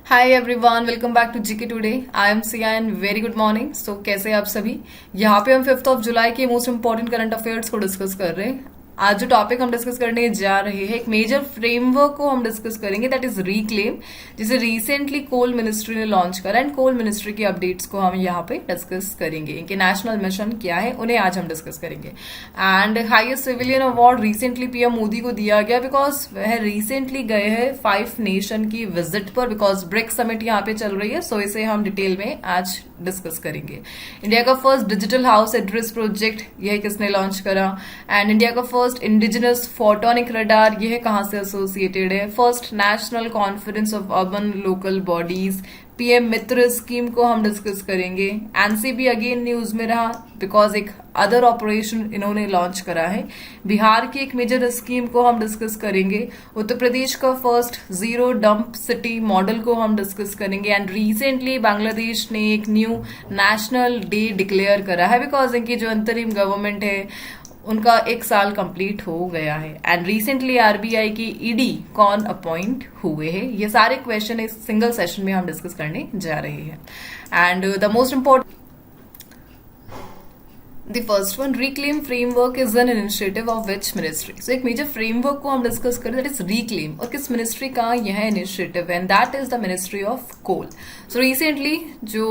Hi everyone, welcome back to GK today. I am Siya and very good morning. So कैसे हैं आप सभी। यहाँ पे हम 5 जुलाई के मोस्ट इंपॉर्टेंट करंट अफेयर्स को डिस्कस कर रहे हैं। आज जो टॉपिक हम डिस्कस करने जा रहे हैं, एक मेजर फ्रेमवर्क को हम डिस्कस करेंगे, दैट इज रीक्लेम, जिसे रिसेंटली कोल मिनिस्ट्री ने लॉन्च करा एंड कोल मिनिस्ट्री की अपडेट्स को हम यहाँ पे डिस्कस करेंगे। इनके नेशनल मिशन क्या है उन्हें आज हम डिस्कस करेंगे। And highest civilian award recently PM Modi को दिया गया बिकॉज वह रिसेंटली गए हैं 5 नेशन की विजिट पर, बिकॉज ब्रिक्स समिट यहाँ पे चल रही है। सो इसे हम डिटेल में आज डिस्कस करेंगे। इंडिया का first digital house address project यह किसने लॉन्च करा, एंड इंडिया का फर्स्ट इंडिजिनस फोटोनिक रडार यह कहां से एसोसिएटेड है। First national conference of urban local bodies PM Mitra scheme को हम डिस्कस करेंगे। एनसीबी अगेन न्यूज में रहा बिकॉज एक अदर ऑपरेशन इन्होंने लॉन्च करा है। बिहार की एक मेजर स्कीम को हम डिस्कस करेंगे। उत्तर प्रदेश का first zero dump city model को हम डिस्कस करेंगे। एंड रिसेंटली बांग्लादेश ने एक न्यू नेशनल डे डिक्लेयर करा है बिकॉज इनकी जो अंतरिम गवर्नमेंट है उनका 1 साल कंप्लीट हो गया है। एंड रिसेंटली आरबीआई की ईडी कौन अपॉइंट हुए हैं, ये सारे क्वेश्चन इस सिंगल सेशन में हम डिस्कस करने जा रहे हैं। And the most important The first one, reclaim framework is an initiative of which ministry? So एक मेजर फ्रेमवर्क को हम डिस्कस करें, दैट इज reclaim, और किस मिनिस्ट्री का यह इनिशिएटिव है, and that is the ministry of coal. So recently जो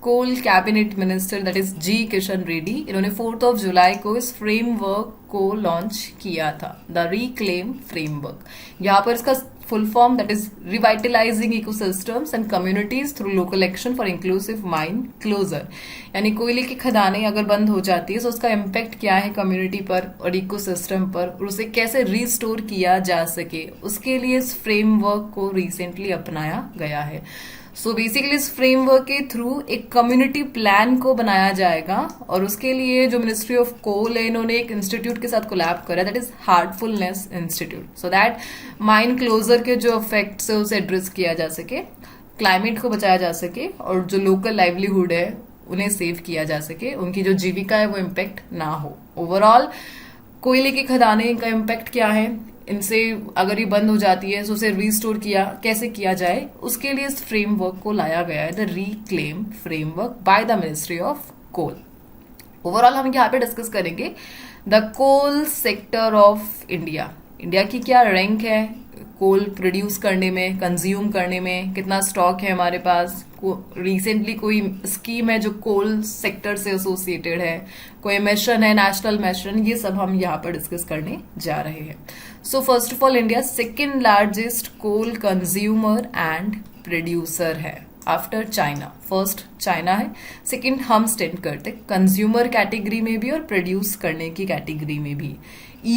coal cabinet minister that is G Kishan Reddy, इन्होंने 4 जुलाई को इस फ्रेमवर्क को लॉन्च किया था, द रिक्लेम फ्रेमवर्क। यहाँ पर इसका full form that is revitalising ecosystems and communities through local action for inclusive mine closure. यानी कोयले की खदानें अगर बंद हो जाती है तो उसका इम्पैक्ट क्या है कम्युनिटी पर और इकोसिस्टम पर, और उसे कैसे रिस्टोर किया जा सके, उसके लिए इस फ्रेमवर्क को रिसेंटली अपनाया गया है। सो बेसिकली इस फ्रेमवर्क के थ्रू एक कम्युनिटी प्लान को बनाया जाएगा, और उसके लिए जो मिनिस्ट्री ऑफ कोल है इन्होंने एक इंस्टीट्यूट के साथ कोलैब करा, that is heartfulness institute, so that mine closure के जो इफेक्ट्स है उसे एड्रेस किया जा सके, क्लाइमेट को बचाया जा सके, और जो लोकल लाइवलीहुड है उन्हें सेव किया जा सके, उनकी जो जीविका है वो इम्पैक्ट ना हो। ओवरऑल कोयले की खदानें का इम्पैक्ट क्या है, इनसे अगर ये बंद हो जाती है तो उसे रिस्टोर किया कैसे किया जाए, उसके लिए इस फ्रेमवर्क को लाया गया है, the reclaim framework by the ministry of coal. Overall हम यहाँ पे डिस्कस करेंगे the coal sector of India. India की क्या रैंक है कोल प्रोड्यूस करने में, कंज्यूम करने में, कितना स्टॉक है हमारे पास, रिसेंटली कोई स्कीम है जो कोल सेक्टर से एसोसिएटेड है, कोई मिशन है नेशनल मिशन, ये सब हम यहाँ पर डिस्कस करने जा रहे हैं। So first of all India second largest coal consumer and producer है आफ्टर चाइना। फर्स्ट चाइना है, सेकेंड हम स्टैंड करते कंज्यूमर कैटेगरी में भी और प्रोड्यूस करने की कैटेगरी में भी।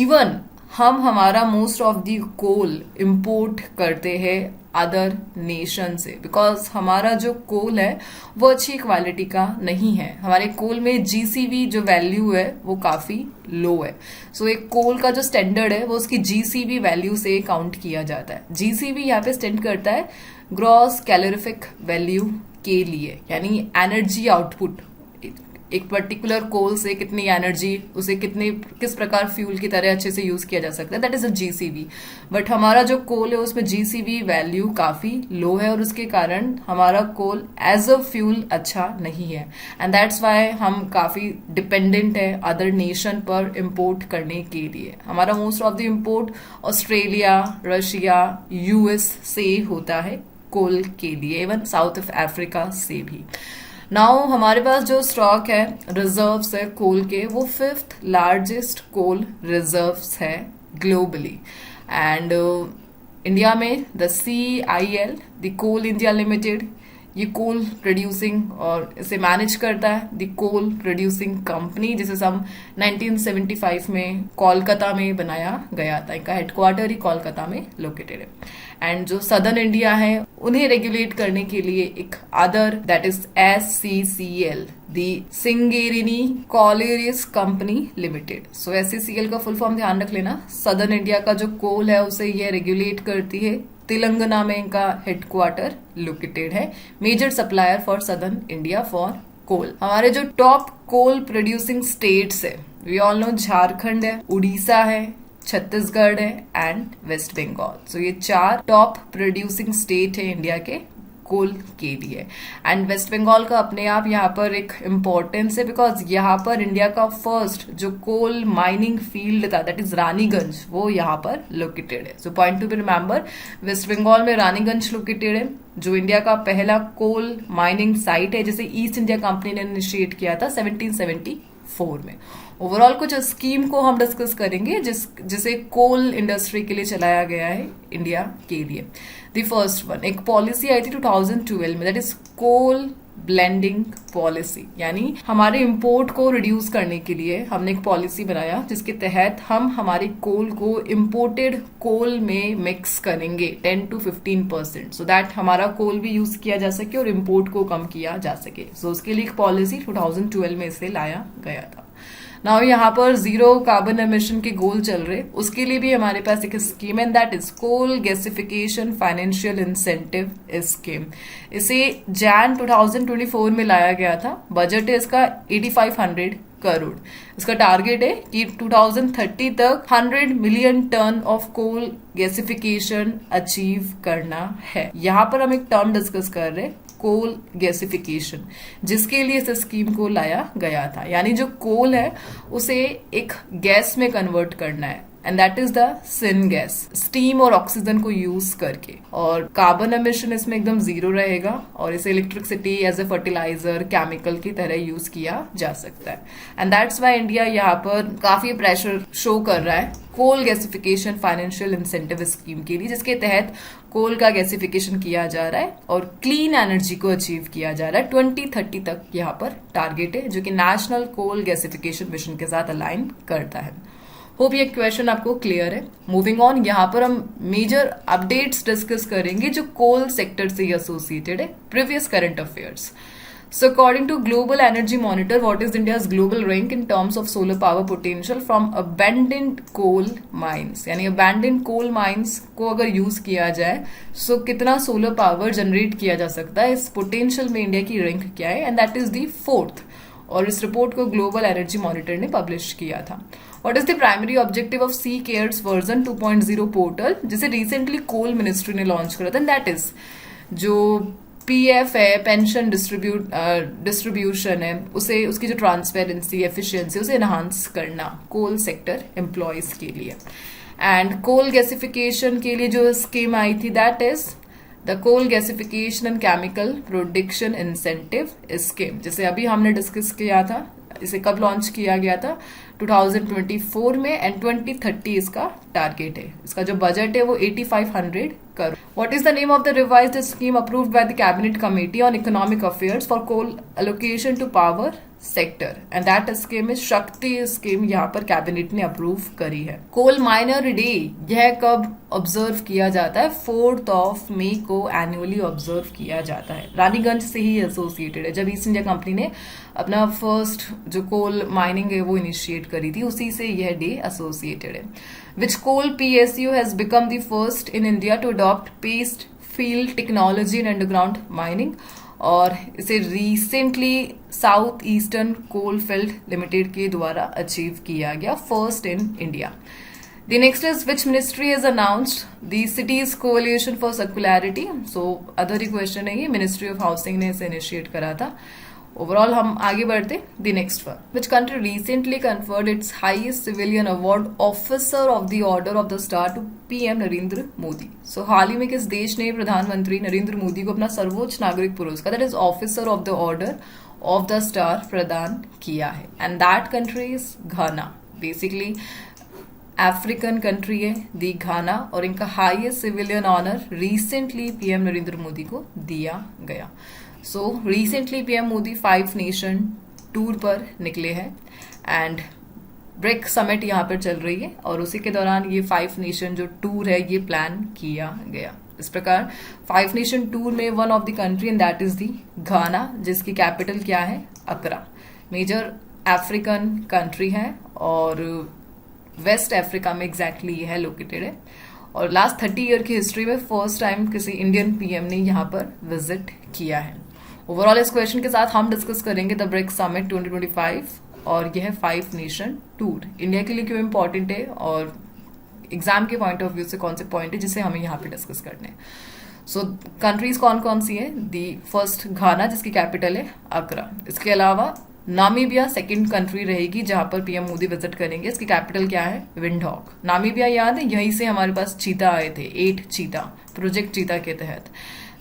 इवन हम हमारा most of the coal import करते हैं अदर नेशन से, बिकॉज हमारा जो कोल है वो अच्छी क्वालिटी का नहीं है। हमारे कोल में जीसीबी जो वैल्यू है वो काफी लो है। सो एक कोल का जो स्टैंडर्ड है वो उसकी जीसीबी वैल्यू से काउंट किया जाता है। जीसीबी यहाँ पे स्टैंड करता है ग्रॉस कैलोरीफिक वैल्यू के लिए, यानी एनर्जी आउटपुट, एक पर्टिकुलर कोल से कितनी एनर्जी, उसे किस प्रकार फ्यूल की तरह अच्छे से यूज किया जा सकता है, that is a GCB. But हमारा जो कोल है उसमें जीसीबी वैल्यू काफी लो है, और उसके कारण हमारा कोल एज अ फ्यूल अच्छा नहीं है, एंड दैट्स वाई हम काफी डिपेंडेंट है अदर नेशन पर इंपोर्ट करने के लिए। हमारा most of the import Australia, Russia, US से होता है कोल के लिए, इवन साउथ ऑफ अफ्रीका से भी। नाउ हमारे पास जो स्टॉक है रिजर्व्स है कोल के, वो 5th लार्जेस्ट कोल रिजर्व्स है ग्लोबली। एंड इंडिया में the CIL, the coal India limited, ये कोल प्रोड्यूसिंग और इसे मैनेज करता है द कोल प्रोड्यूसिंग कंपनी, जिसे सन 1975 में कोलकाता में बनाया गया था। इनका हेडक्वार्टर ही कोलकाता में लोकेटेड है। एंड जो सदर्न इंडिया है उन्हें रेगुलेट करने के लिए एक other that is SCCL, the Singareni collieries company limited. So SCCL का फुल फॉर्म ध्यान रख लेना। सदर्न इंडिया का जो कोल है उसे यह रेगुलेट करती है। तेलंगाना में इनका हेडक्वार्टर लोकेटेड है। Major supplier for southern India for coal. हमारे जो टॉप कोल प्रोड्यूसिंग स्टेट्स है, वी ऑल नो झारखंड है, उड़ीसा है, छत्तीसगढ़ है एंड वेस्ट बंगाल। सो ये 4 टॉप प्रोड्यूसिंग स्टेट है इंडिया के कोल के लिए। एंड वेस्ट बंगाल का अपने आप यहाँ पर एक इम्पोर्टेंस है, बिकॉज यहाँ पर इंडिया का फर्स्ट जो कोल माइनिंग फील्ड था, दैट इज रानीगंज, वो यहाँ पर लोकेटेड है। So point to be remember, West Bengal में रानीगंज लोकेटेड है, जो इंडिया का पहला कोल माइनिंग साइट है, जिसे ईस्ट इंडिया कंपनी ने इनिशिएट किया था 1774 में। ओवरऑल कुछ स्कीम को हम डिस्कस करेंगे जिसे कोल इंडस्ट्री के लिए चलाया गया है इंडिया के लिए। द फर्स्ट वन, एक पॉलिसी आई थी 2012 में, that is coal blending policy, यानी हमारे इंपोर्ट को रिड्यूस करने के लिए हमने एक पॉलिसी बनाया जिसके तहत हम हमारे कोल को इंपोर्टेड कोल में मिक्स करेंगे 10 to 15%, सो दैट हमारा कोल भी यूज किया जा सके और इंपोर्ट को कम किया जा सके। सो उसके लिए एक पॉलिसी 2012 में इसे लाया गया था। नाउ यहाँ पर जीरो कार्बन एमिशन के गोल चल रहे, उसके लिए भी हमारे पास एक स्कीम है, that is coal gasification financial incentive scheme. इसे जैन 2024 में लाया गया था। बजट है इसका 8500 करोड़। इसका टारगेट है कि 2030 तक 100 million ton of coal gasification achieve करना है। यहाँ पर हम एक टर्म डिस्कस कर रहे हैं, कोल गैसिफिकेशन, जिसके लिए इस स्कीम को लाया गया था। यानी जो कोल है उसे एक गैस में कन्वर्ट करना है, and that is the syn gas, steam और ऑक्सीजन को यूज करके, और कार्बन एमिशन इसमें एकदम जीरो रहेगा, और इसे electricity as a fertiliser chemical की तरह यूज किया जा सकता है। एंड दैट्स वाई इंडिया यहाँ पर काफी प्रेशर शो कर रहा है coal gasification financial incentive scheme के लिए, जिसके तहत कोल का गैसिफिकेशन किया जा रहा है और क्लीन एनर्जी को अचीव किया जा रहा है। 2030 तक यहाँ पर टारगेट है, जो कि नेशनल कोल गैसिफिकेशन मिशन के साथ अलाइन करता है। होप ये क्वेश्चन आपको क्लियर है। मूविंग ऑन, यहाँ पर हम मेजर अपडेट्स डिस्कस करेंगे जो कोल सेक्टर से एसोसिएटेड है, previous current affairs. So according to Global Energy Monitor, what is India's global rank in terms of solar power potential from abandoned coal mines? यानी abandoned coal mines को अगर use किया जाए so कितना solar power generate किया जा सकता है, इस पोटेंशियल में इंडिया की रैंक क्या है, and that is the 4th। और इस रिपोर्ट को ग्लोबल एनर्जी मॉनिटर ने पब्लिश किया था। What is the primary objective of C CARES version 2.0 portal, जिसे रिसेंटली कोल मिनिस्ट्री ने लॉन्च करा था, एंड दैट इज जो पीएफ है, पेंशन डिस्ट्रीब्यूशन है, उसे उसकी जो ट्रांसपेरेंसी एफिशिएंसी उसे एनहांस करना कोल सेक्टर एम्प्लॉयज के लिए। एंड कोल गैसिफिकेशन के लिए जो स्कीम आई थी, that is the coal gasification and chemical production incentive scheme, जिसे अभी हमने डिस्कस किया था। इसे कब लॉन्च किया गया था? 2024 में, एंड 2030 इसका टारगेट है। इसका जो बजट है वो 8500 crore. What is the name of the revised scheme approved by the cabinet committee on economic affairs for coal allocation to power sector, and that scheme is Shakti scheme. यहाँ पर कैबिनेट ने approve करी है। कोल माइनर डे यह कब observe किया जाता है? 4 मई को एनुअली ऑब्जर्व किया जाता है। रानीगंज से ही एसोसिएटेड है। जब ईस्ट इंडिया कंपनी ने अपना फर्स्ट जो कोल माइनिंग है वो इनिशिएट करी थी, उसी से यह डे एसोसिएटेड है। Which coal PSU has become the first in India to adopt paste field technology in underground mining, और इसे recently south eastern coal field limited के द्वारा अचीव किया गया, first in India. The next is which ministry has announced the cities coalition for circularity? So other he question है ये, ministry of housing ने इसे इनिशिएट करा था। ओवरऑल हम आगे बढ़ते। The next one, which country recently conferred its highest civilian award officer of the order of the star to PM Narendra Modi? So हाल ही में किस देश ने प्रधानमंत्री नरेंद्र मोदी को अपना सर्वोच्च नागरिक पुरस्कार, that is officer of the order of the star, प्रदान किया है? And that country is Ghana. Basically African country है दी घाना, और इनका highest civilian honour recently PM Narendra Modi को दिया गया। So recently PM Modi 5 nation tour पर निकले हैं, एंड ब्रिक समिट यहाँ पर चल रही है, और उसी के दौरान ये 5 नेशन जो टूर है ये प्लान किया गया। इस प्रकार 5 नेशन टूर में one of the country, and that is the Ghana, जिसकी कैपिटल क्या है? अकरा। मेजर अफ्रीकन कंट्री है और वेस्ट अफ्रीका में एग्जैक्टली ये है लोकेटेड है, और लास्ट 30 ईयर की हिस्ट्री में फर्स्ट टाइम किसी इंडियन पीएम ने यहाँ पर विजिट किया है। ओवरऑल इस क्वेश्चन के साथ हम डिस्कस करेंगे द ब्रिक्स समिट 2025, और यह है 5 नेशन टूर इंडिया के लिए क्यों इंपॉर्टेंट है, और एग्जाम के पॉइंट ऑफ व्यू से कौन से पॉइंट है जिसे हमें यहाँ पे डिस्कस करने हैं। सो कंट्रीज कौन कौन सी है? दी फर्स्ट घाना जिसकी कैपिटल है अक्रा। इसके अलावा नामीबिया सेकंड कंट्री रहेगी जहां पर पीएम मोदी विजिट करेंगे। इसकी कैपिटल क्या है? विंडहॉक। नामीबिया याद है, यहीं से हमारे पास चीता आए थे, 8 चीता, प्रोजेक्ट चीता के तहत।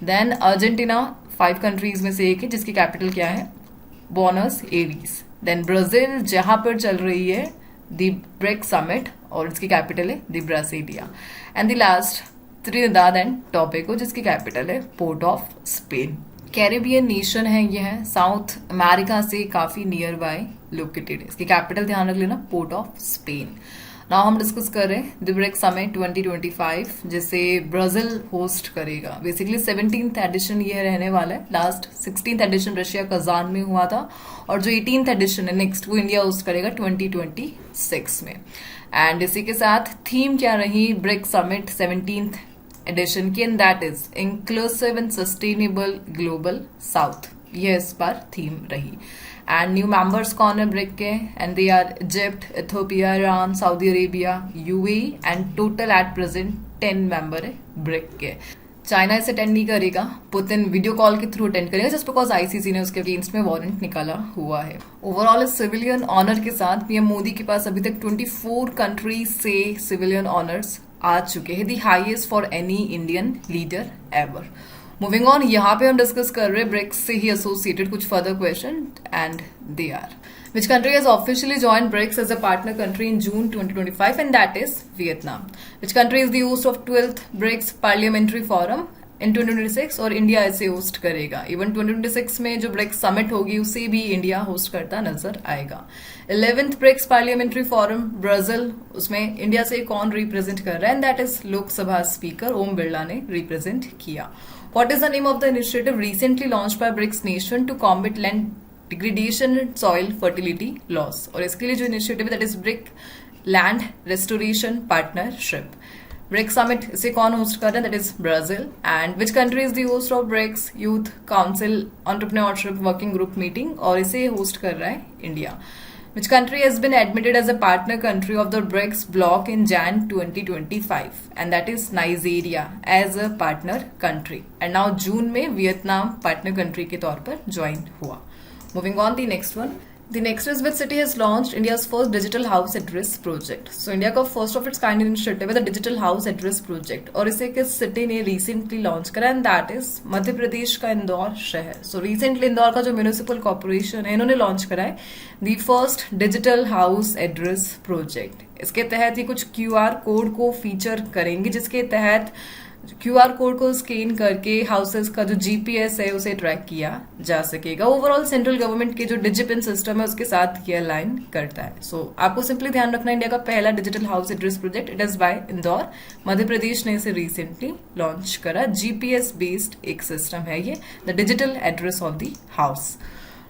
देन अर्जेंटीना 5 कंट्रीज में से एक है जिसकी कैपिटल क्या है? Bonus Aries. देन ब्राजील जहां पर चल रही है दी ब्रिक्स समिट और इसकी कैपिटल है the Brasilia. And the last Trinidad and Tobago जिसकी कैपिटल है port of Spain. Caribbean nation है यह, साउथ अमेरिका से काफी नियर बाय लोकेटेड। इसकी कैपिटल ध्यान रख लेना, पोर्ट ऑफ स्पेन। नाउ हम डिस्कस कर रहे हैं द ब्रिक्स समिट 2025 जिसे ब्राजील होस्ट करेगा। बेसिकली 17th एडिशन ये रहने वाला है। Last 16th addition Russia Kazan में हुआ था और जो 18th एडिशन है नेक्स्ट वो इंडिया होस्ट करेगा 2026 में। एंड इसी के साथ थीम क्या रही ब्रिक्स समिट 17th एडिशन की? And that is inclusive and sustainable global south. ये इस बार थीम रही। एंड न्यू मेंबर्स कौन है ब्रिक के? And they are Egypt, Ethiopia, Iran, Saudi Arabia, UAE and total at present 10 member है BRIC के। चाइना इसे अटेंड नहीं करेगा, पुतिन वीडियो कॉल के थ्रू अटेंड करेगा जस्ट बिकॉज आईसीसी ने उसके अगेंस्ट में वारंट निकाला हुआ है। ओवरऑल इस सिविलियन ऑनर के साथ पीएम मोदी के पास अभी तक 24 कंट्रीज से सिविलियन ऑनर्स आ चुके हैं, the highest for any Indian leader ever. Moving on, यहाँ पे हम डिस्कस कर रहे हैं ब्रिक्स से ही एसोसिएटेड कुछ further question and they are which country has officially joined BRICS as a partner country in June 2025 and that is Vietnam. Which country is the host of 12th BRICS Parliamentary Forum in 2026 और India इसे host करेगा। Even 2026 में जो BRICS summit होगी उसे भी India host करता नजर आएगा। 11th BRICS parliamentary forum Brazil, उसमें इंडिया से कौन रिप्रेजेंट कर रहा है? And that is Lok Sabha speaker Om Birla ने रिप्रेजेंट किया। What is the name of the initiative recently launched by BRICS nation to combat land degradation and soil fertility loss? और इसके लिए जो इनिशिएटिव है that is BRIC land restoration partnership. BRICS summit इसे कौन host कर रहा है? That is Brazil. And which country is the host of BRICS youth council entrepreneurship working group meeting और इसे होस्ट कर रहा है India. Which country has been admitted as a partner country of the BRICS bloc in Jan 2025 and that is Nigeria as a partner country and now जून में Vietnam partner country के तौर पर join हुआ। Moving on the next one. The next is which city has launched India's first digital house address project. So India का first of its kind initiative है the digital house address project और इसे किस city ने recently launch करा and that is Madhya Pradesh का इंदौर शहर। So recently Indore का जो म्यूनिसिपल कॉर्पोरेशन है इन्होंने लॉन्च करा है the first digital house address project। इसके तहत ये कुछ QR कोड को फीचर करेंगे जिसके तहत QR कोड को स्कैन करके हाउसेस का जो जीपीएस है उसे ट्रैक किया जा सकेगा। ओवरऑल सेंट्रल गवर्नमेंट के जो डिजिपिन सिस्टम है उसके साथ ये अलाइन करता है। सो आपको सिंपली ध्यान रखना इंडिया का पहला digital house address project it is by Indore. Madhya Pradesh ने इसे रिसेंटली लॉन्च करा। जीपीएस बेस्ड एक सिस्टम है ये, the digital address of the house.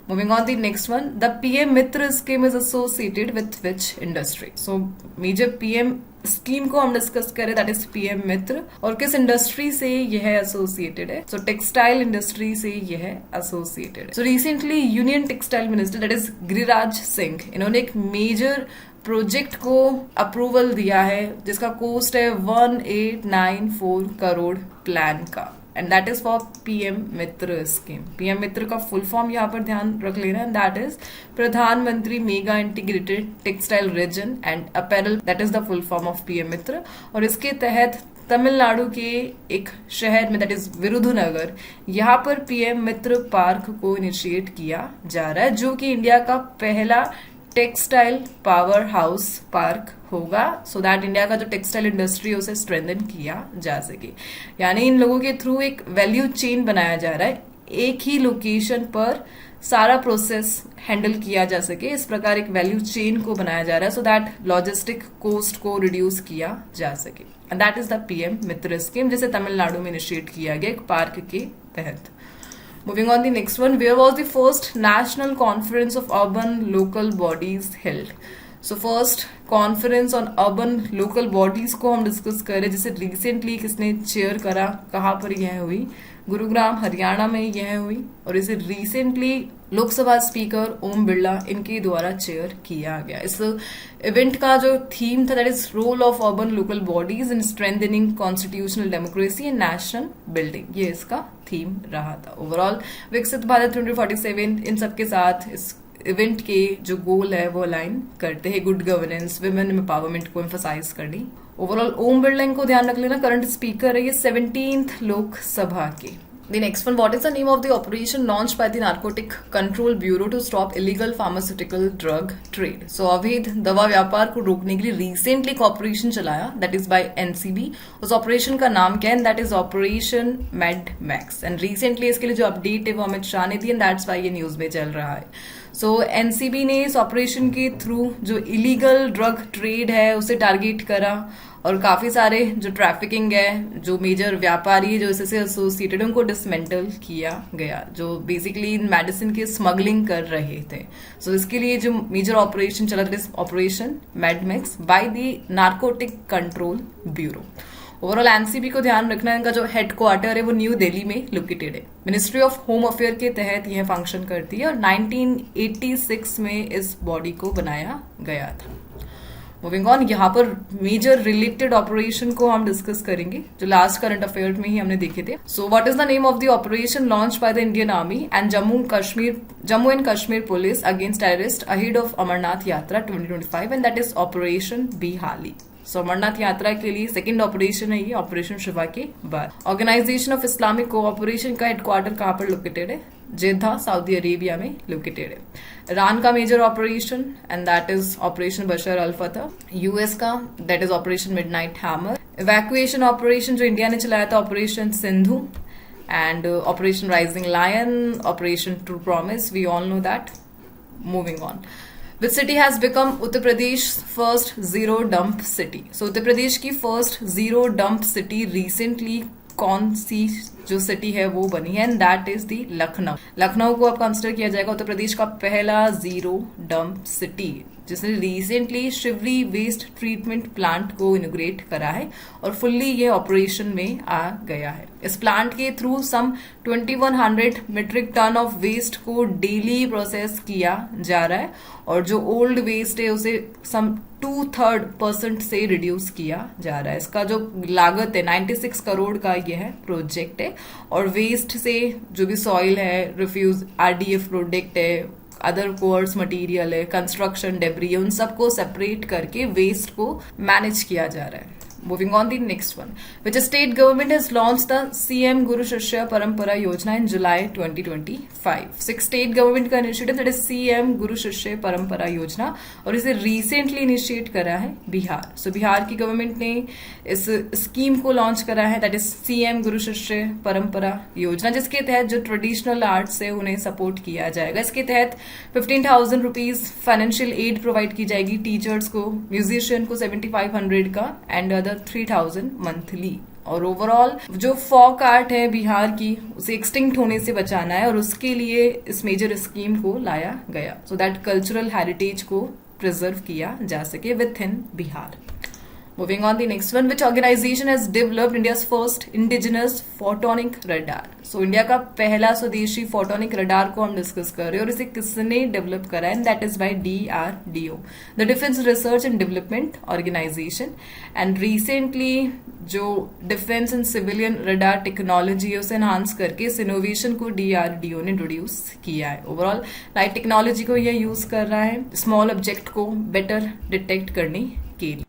Moving on the next one, the PM Mitra scheme is associated with which industry? So major PM scheme को हम discuss करें that is PM Mitra और किस industry से यह एसोसिएटेड है? सो टेक्सटाइल इंडस्ट्री से यह एसोसिएटेड है। So recently union textile minister that is Giriraj Singh इन्होंने एक मेजर प्रोजेक्ट को अप्रूवल दिया है जिसका कोस्ट है 1894 करोड़ प्लान का and that is for PM Mitra scheme. PM Mitra का फुल फॉर्म यहाँ पर ध्यान रख लेना है that is Pradhan Mantri mega integrated textile region and apparel, that is the full form of PM Mitra. और इसके तहत तमिलनाडु के एक शहर में दैट इज विरुधुनगर यहाँ पर पीएम मित्र पार्क को इनिशिएट किया जा रहा है जो कि इंडिया का पहला टेक्सटाइल पावर हाउस पार्क होगा सो दैट इंडिया का जो टेक्सटाइल इंडस्ट्री है उसे स्ट्रेंथन किया जा सके। यानी इन लोगों के थ्रू एक वैल्यू चेन बनाया जा रहा है, एक ही लोकेशन पर सारा प्रोसेस हैंडल किया जा सके। इस प्रकार एक वैल्यू चेन को बनाया जा रहा है सो दैट लॉजिस्टिक कोस्ट को रिड्यूस किया जा सके and that is the PM Mitra scheme जिसे तमिलनाडु में इनिशिएट किया गया एक पार्क के तहत। Moving on the next one, where was the first national conference of urban local bodies held? So first conference on urban local bodies को हम discuss कर रहे हैं जिसे रिसेंटली किसने चेयर करा, कहाँ पर यह हुई? गुरुग्राम हरियाणा में यह हुई और इसे रिसेंटली लोकसभा स्पीकर ओम बिरला इनके द्वारा चेयर किया गया। इस इवेंट का जो थीम था that is role of urban local bodies in strengthening constitutional democracy and national building, ये इसका थीम रहा था। ओवरऑल विकसित भारत 2047 इन सबके साथ इस इवेंट के जो गोल है वो अलाइन करते हैं, गुड गवर्नेंस, विमेन एम्पावरमेंट को एम्फसाइज करनी। ओवरऑल ओम बिरला इनको ध्यान रख लेना, करंट स्पीकर है ये 17th लोकसभा के। The next one, what is the name of the operation launched by the Narcotic Control Bureau to stop illegal pharmaceutical drug trade? So अवैध दवा व्यापार को रोकने के लिए रिसेंटली एक ऑपरेशन चलाया दैट इज बाय एनसीबी। उस ऑपरेशन का नाम क्या है? That is operation made max. And recently इसके लिए जो अपडेट है वो अमित शाह ने दी एंड दैट्स वाई ये न्यूज में चल रहा है। सो एनसीबी ने इस ऑपरेशन के थ्रू जो इलीगल ड्रग ट्रेड है उसे टारगेट करा और काफी सारे जो ट्रैफिकिंग है, जो मेजर व्यापारी जो इससे एसोसिएटेड उनको डिसमेंटल किया गया, जो बेसिकली मेडिसिन की स्मगलिंग कर रहे थे। सो इसके लिए जो मेजर ऑपरेशन चला था operation MedMax by the narcotic control bureau. Overall NCB को ध्यान रखना, इनका जो हेडक्वार्टर है वो न्यू दिल्ली में लोकेटेड है। मिनिस्ट्री ऑफ होम अफेयर के तहत यह फंक्शन करती है और 1986 में इस बॉडी को बनाया गया था। मूविंग ऑन, यहाँ पर मेजर रिलेटेड ऑपरेशन को हम डिस्कस करेंगे जो लास्ट करंट अफेयर में ही हमने देखे थे। So what is the name of the operation launch by the Indian army and Jammu and Kashmir police against terrorist ahead of Amarnath Yatra 2025 and that is operation Bihali. So Amarnath Yatra के लिए सेकेंड ऑपरेशन है ये, ऑपरेशन शिवा के बाद। ऑर्गेनाइजेशन ऑफ इस्लामिक कोऑपरेशन का headquarter कहाँ पर located है? जेद्दा, सऊदी अरेबिया में लोकेटेड है। ईरान का major operation and that is operation Bashar al Fateh. US का that is operation midnight hammer. Evacuation operation जो इंडिया ने चलाया था operation Sindhu and operation rising lion, operation true promise, we all know that. Moving on, Which city has become Uttar Pradesh first zero dump city? सो उत्तर प्रदेश की first zero dump city recently कौन सी जो city है वो बनी है? And that is the Lucknow. Lucknow को अब कंसिडर किया जाएगा उत्तर प्रदेश का पहला जीरो डंप सिटी, जिसने recently Shivri waste treatment plant को इनोग्रेट करा है और फुल्ली ये ऑपरेशन में आ गया है। इस प्लांट के through some 2100 metric ton of waste को डेली प्रोसेस किया जा रहा है और जो ओल्ड वेस्ट है उसे सम 2/3% से रिड्यूस किया जा रहा है। इसका जो लागत है 96 करोड़ का यह प्रोजेक्ट है और वेस्ट से जो भी सॉइल है, रिफ्यूज, आरडीएफ प्रोडक्ट है, अदर कोर्स मटेरियल है, कंस्ट्रक्शन डेब्री, उन सबको सेपरेट करके वेस्ट को मैनेज किया जा रहा है। Moving on the next one, which state government has launched the CM Guru Shishya Parampara Yojana in July 2025? Six state government का इनिशिएटिव दैट इज CM गुरु शिष्य परंपरा योजना और इसे रिसेंटली इनिशिएट करा है बिहार। सो बिहार की गवर्नमेंट ने इस स्कीम को लॉन्च करा है दैट इज CM गुरु शिष्य परंपरा योजना, जिसके तहत जो ट्रेडिशनल आर्ट्स है उन्हें सपोर्ट किया जाएगा। इसके तहत 15,000 रुपीज फाइनेंशियल एड प्रोवाइड की जाएगी टीचर्स को, म्यूजिशियन को 7,500 का एंड अदर 3,000 मंथली। और ओवरऑल जो फॉक आर्ट है बिहार की उसे एक्सटिंक्ट होने से बचाना है और उसके लिए इस मेजर स्कीम को लाया गया सो दैट कल्चरल हेरिटेज को प्रिजर्व किया जा सके with in Bihar. Moving on the next one, which organization has developed India's first indigenous photonic radar? So India का पहला स्वदेशी photonic radar को हम डिस्कस कर रहे हैं और इसे किसने डेवलप करा है? That is by DRDO, the Defense Research and Development Organization. And recently जो defence and civilian radar technology है उसे एनहांस करके इस इनोवेशन को DRDO ने इंट्रोड्यूस किया है। ओवरऑल लाइट टेक्नोलॉजी को यह यूज कर रहा है स्मॉल ऑब्जेक्ट को बेटर डिटेक्ट करने के लिए।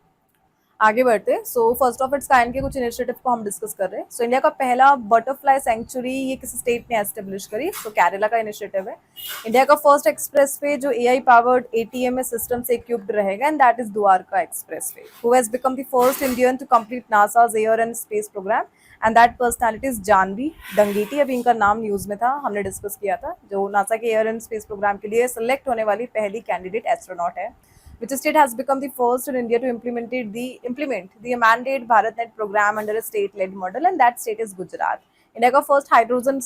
आगे बढ़ते। सो फर्स्ट ऑफ इट्स काइंड के कुछ इनिशिएटिव को हम डिस्कस कर रहे हैं। सो इंडिया का पहला बटरफ्लाई सेंचुरी ये किसी स्टेट ने एस्टेब्लिश करी, तो केरला का इनिशिएटिव है। इंडिया का फर्स्ट एक्सप्रेसवे जो AI पावर्ड ATMS सिस्टम से इक्विप्ड रहेगा and that is Dwarka expressway, who has become the first Indian to complete NASA's air and space programme and that personality is Jahnavi Dangeti. अभी इनका नाम न्यूज में था, हमने डिस्कस किया था, जो नासा के एयर एंड स्पेस प्रोग्राम के लिए सिलेक्ट होने वाली पहली कैंडिडेट एस्ट्रोनॉट है। Which state has become the first in India to implement the mandate BharatNet program under a state-led model, and that state is Gujarat. India का first hydrogen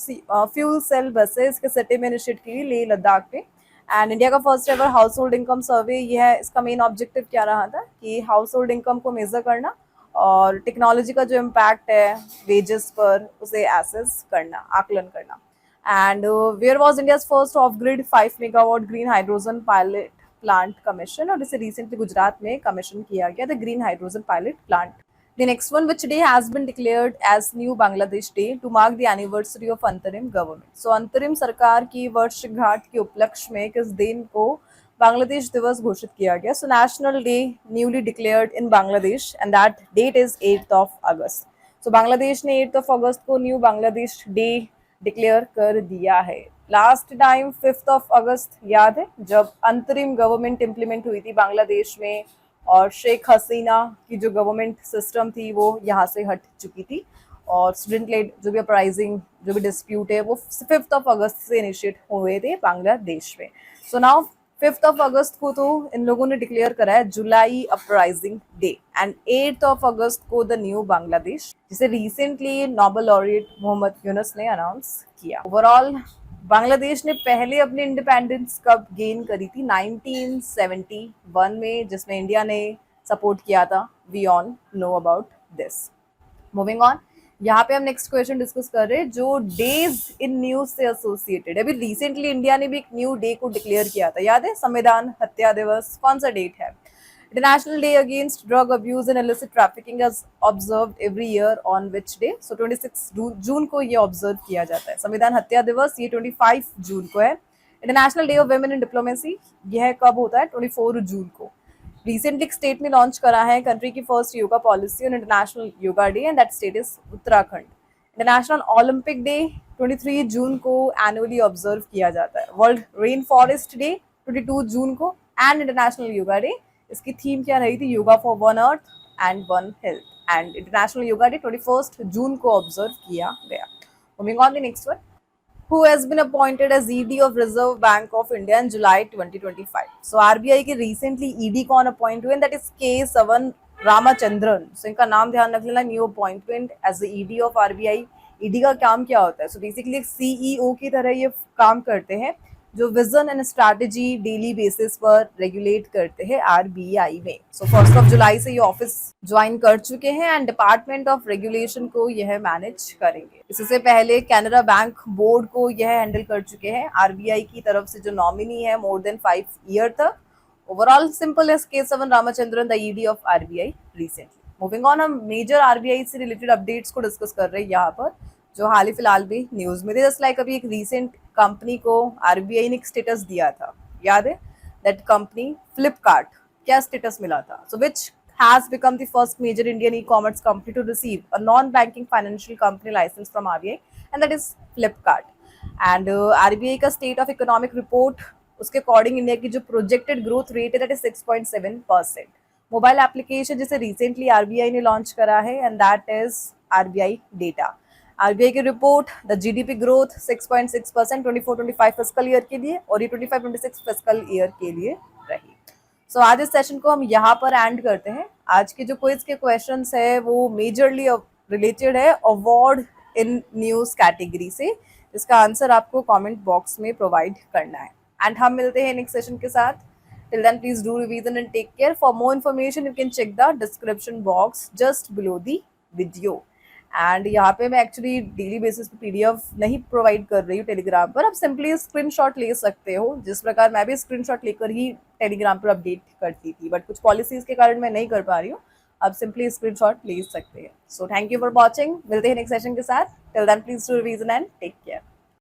fuel cell buses इसके city में initiate की लेह लद्दाख पे। And India का first ever household income survey, ये है, इसका main objective क्या रहा था कि हाउस होल्ड इनकम को मेजर करना और टेक्नोलॉजी का जो इम्पैक्ट है वेजेस पर उसे एसेस करना, आकलन करना। And where was India's first off grid 5 megawatt green hydrogen pilot plant commission, और इसे रिसेंटली गुजरात में कमीशन किया गया the green hydrogen pilot plant. The next one, which day has been declared as New Bangladesh Day to mark the anniversary of अंतरिम government. सो अंतरिम सरकार की वर्षगांठ के उपलक्ष्य में किस दिन को बांग्लादेश दिवस घोषित किया गया? So national day newly declared in Bangladesh and that date is 8th of August. So Bangladesh ने 8th ऑफ अगस्त को न्यू बांग्लादेश डे डिक्लेयर कर दिया है। लास्ट टाइम 5th ऑफ अगस्त याद है जब अंतरिम गवर्नमेंट इम्प्लीमेंट हुई थी बांग्लादेश में, और शेख हसीना की जो गवर्नमेंट सिस्टम थी वो यहाँ से हट चुकी थी, और स्टूडेंट लेड जो भी अपराइजिंग जो भी डिस्प्यूट है वो 5th ऑफ अगस्त से इनिशिएट हुए थे बांग्लादेश में। So now 5th of August को तो इन लोगों ने डिक्लेयर करा है July uprising day, and 8th of August को द न्यू बांग्लादेश, जिसे recently Nobel laureate Muhammad Yunus ने अनाउंस किया। ओवरऑल बांग्लादेश ने पहले अपनी इंडिपेंडेंस कब गेन करी थी? 1971 में, जिसमें इंडिया ने सपोर्ट किया था। We all know about this. Moving on, यहाँ पे हम नेक्स्ट क्वेश्चन डिस्कस कर रहे हैं जो डेज इन न्यूज से एसोसिएटेड है। अभी रिसेंटली इंडिया ने भी एक न्यू डे को डिक्लेयर किया था, याद है? संविधान हत्या दिवस। कौन सा डेट है? International day against drug abuse and illicit trafficking is observed every year on which day? So 26 जून को ये ऑब्जर्व किया जाता है। संविधान हत्या दिवस ये 25 जून को है। International day of women in diplomacy यह कब होता है? 24 जून को। रिसेंटली एक स्टेट ने लॉन्च करा है कंट्री की first yoga policy on international yoga day, and that state is Uttarakhand. International Olympic day 23 जून को एनुअली ऑब्जर्व किया जाता है। वर्ल्ड रेन फॉरेस्ट डे 22 जून को, एंड इंटरनेशनल योगा डे, इसकी थीम क्या रही थी? Yoga for one earth and one health, and international yoga day 21 जून को ऑब्जर्व किया गया। Moving on the next one, who has been appointed as ED of Reserve Bank of India in July 2025? So RBI के recently ED कौन appoint हुए? That is K. Savan Ramachandran. So इनका नाम ध्यान रख लेना। New appointment as the ED of RBI। ED का काम क्या होता है? सो बेसिकली एक CEO की तरह ये काम करते हैं जो vision and strategy daily basis पर रेगुलेट करते हैं RBI में। सो 1 जुलाई से ये ऑफिस ज्वाइन कर चुके हैं एंड डिपार्टमेंट ऑफ रेगुलेशन को यह मैनेज करेंगे। इससे पहले कैनरा बैंक बोर्ड को यह हैंडल कर चुके हैं RBI की तरफ से जो नॉमिनी है मोर देन 5 ईयर तक। ओवरऑल सिंपल एस के सवन Ramachandran the ED of RBI recently. Moving on, हम मेजर RBI से रिलेटेड अपडेट्स को डिस्कस कर रहे हैं यहाँ पर जो हाल ही फिलहाल भी न्यूज में थे। जस्ट लाइक अभी एक रीसेंट कंपनी को RBI ने एक स्टेटस दिया था, याद है? दैट कंपनी फ्लिपकार्ट, क्या स्टेटस मिला था? सो विच has become the first major Indian e-commerce company to receive a non-banking financial company license from RBI, and that is Flipkart. And RBI का state of economic report, उसके according India की जो projected growth rate है that is 6.7%। Mobile application जिसे recently RBI ने launch करा है and that is RBI data. RBI की report the GDP growth 6.6% 24-25 fiscal year के लिए, और ये 25-26 फिस्कल ईयर के लिए रही। सो आज इस सेशन को हम यहाँ पर एंड करते हैं। आज के जो क्विज के क्वेश्चंस है वो मेजरली रिलेटेड है अवार्ड इन न्यूज कैटेगरी से, जिसका आंसर आपको कमेंट बॉक्स में प्रोवाइड करना है। एंड हम मिलते हैं नेक्स्ट सेशन के साथ। Till then, please do revision and take care. For more information, you can check the description box just below the video. And यहाँ पे मैं एक्चुअली डेली बेसिस पे PDF नहीं प्रोवाइड कर रही हूँ टेलीग्राम पर। आप सिंपली स्क्रीनशॉट ले सकते हो, जिस प्रकार मैं भी स्क्रीनशॉट लेकर ही टेलीग्राम पर अपडेट करती थी, बट कुछ पॉलिसीज के कारण मैं नहीं कर पा रही हूँ। आप सिंपली स्क्रीनशॉट ले सकते हैं। So thank you for watching. मिलते हैं नेक्स्ट सेशन के साथ। Till then please do revision and take care.